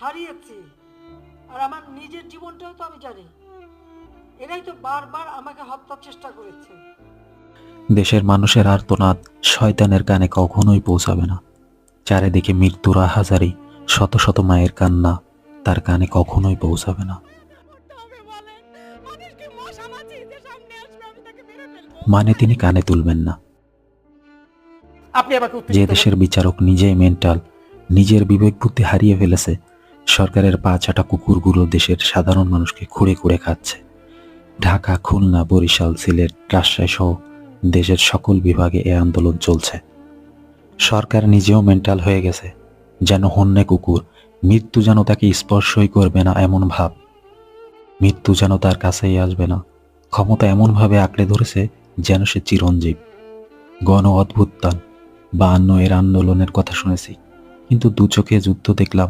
হারিয়েছি। আর আমার নিজের জীবনটাও তো আমি জানি। এরাই তো বারবার আমাকে হত্যার চেষ্টা করেছে। দেশের মানুষের আর্তনাদ শয়তানের কানে কখনোই পৌঁছাবে না। চারিদিকে মৃত্যুর আহাজারি, শত শত মায়ের কান্না তার কানে কখনোই পৌঁছাবে না। মানে তিনি কানে তুলবেন না। আপনি আমাকে যে উত্তেজিত দেশের বিচারক নিজেই মেন্টাল, নিজের বিবেক বুদ্ধি হারিয়ে ফেলেছে, সরকারের পা চাটা কুকুরগুলো দেশের সাধারণ মানুষকে খুঁড়ে খুঁড়ে খাচ্ছে। ঢাকা, খুলনা, বরিশাল, সিলেট, রাজশাহী সহ দেশের সকল বিভাগে এ আন্দোলন চলছে। সরকার নিজেও মেন্টাল হয়ে গেছে, যেন হন্যে কুকুর। মৃত্যু যেন তাকে স্পর্শই করবে না এমন ভাব, মৃত্যু যেন তার কাছেই আসবে না। ক্ষমতা এমনভাবে আঁকড়ে ধরেছে যেন সে চিরঞ্জীব। গণ অভ্যুত্থান 52 এর আন্দোলনের কথা শুনেছি, কিন্তু দু চোখে যুদ্ধ দেখলাম